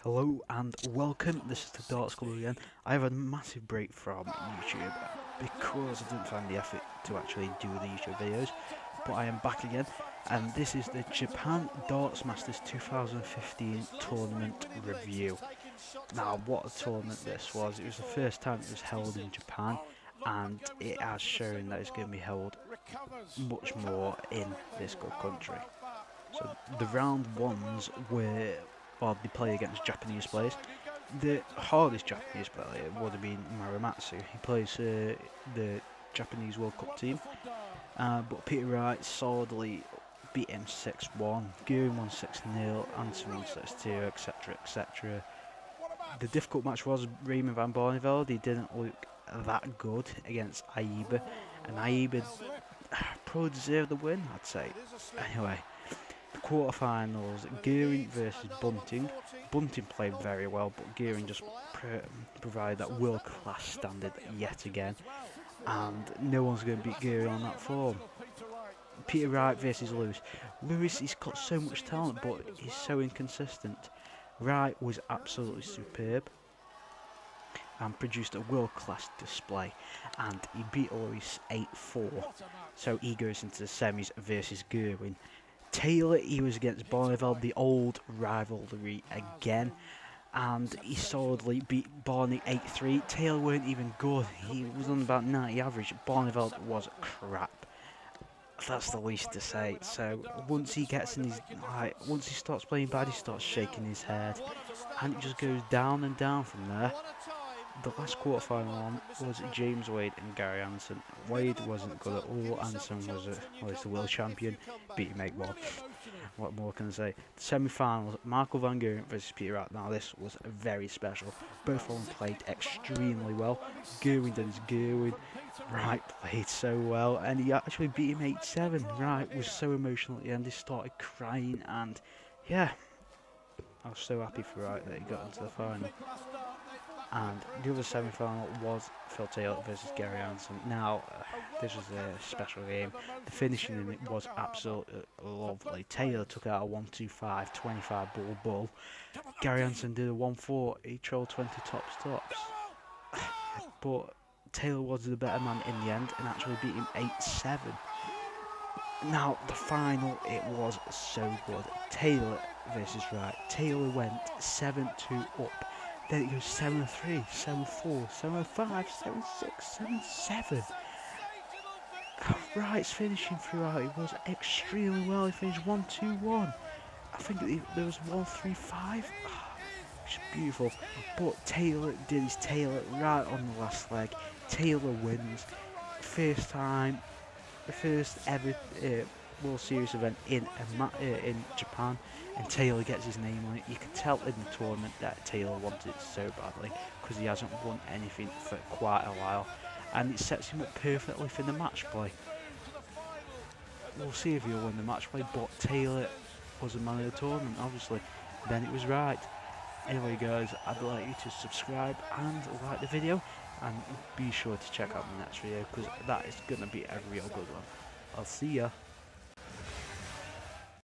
Hello and welcome, this is the Darts Club again. I have a massive break from YouTube because I didn't find the effort to actually do the YouTube videos, but I am back again and this is the Japan Darts Masters 2015 tournament review. Now what a tournament this was. It was the first time it was held in Japan and it has shown that it's going to be held much more in this good country. So the round ones were, well, they play against Japanese players. The hardest Japanese player would have been Muramatsu. He plays the Japanese World Cup team, but Peter Wright solidly beat him 6-1. Guerin won 6-0, Anderson won 6-2, etc, etc. The difficult match was Raymond van Barneveld. He didn't look that good against Aiba, and Aiba probably deserved the win, I'd say. Anyway, the quarterfinals, Guerin versus Bunting. Bunting played very well, but Guerin just provided that world-class standard yet again, and no one's going to beat Guerin on that form. Peter Wright versus Lewis. Lewis, he's got so much talent, but he's so inconsistent. Wright was absolutely superb and produced a world-class display, and he beat Lewis 8-4, so he goes into the semis versus Guerin. Taylor, he was against Barneveld, the old rivalry again, and he solidly beat Barney 8-3. Taylor weren't even good, he was on about 90 average. Barneveld was crap. That's the least to say. So once he gets in his, once he starts playing bad, he starts shaking his head, and it just goes down and down from there. The last quarterfinal one was James Wade and Gary Anderson. Wade wasn't good at all. Anderson was the world champion, beat him 8-1. What more can I say? The semi-finals, Michael van Gerwen versus Peter Wright. Now this was very special. Both of them played extremely well. Gerwen did his Gerwen. Wright played so well, and he actually beat him 8-7. Wright was so emotional at the end. He started crying, and yeah, I was so happy for Wright that he got into the final. And the other semi-final was Phil Taylor versus Gary Anderson. Now, this was a special game. The finishing in it was absolutely lovely. Taylor took out a 1-2-5, 25 ball. Gary Anderson did a 1-4, he trolled 20 tops. But Taylor was the better man in the end and actually beat him 8-7. Now, the final, it was so good. Taylor versus Wright. Taylor went 7-2 up. Then it goes 7-3, 7-4, 7-5, 7-6, 7-7. Wright's finishing throughout, it was extremely well. He finished 1-2-1. I think there was 1-3-5. It's beautiful. But Taylor did his Taylor right on the last leg. Taylor wins. First time, the first ever World Series event in Japan, and Taylor gets his name on it. You can tell in the tournament that Taylor wanted it so badly because he hasn't won anything for quite a while, and it sets him up perfectly for the match play. We'll see if he'll win the match play, but Taylor was the man of the tournament, obviously. Then it was Wright. Anyway guys, I'd like you to subscribe and like the video, and be sure to check out the next video because that is going to be a real good one. I'll see ya.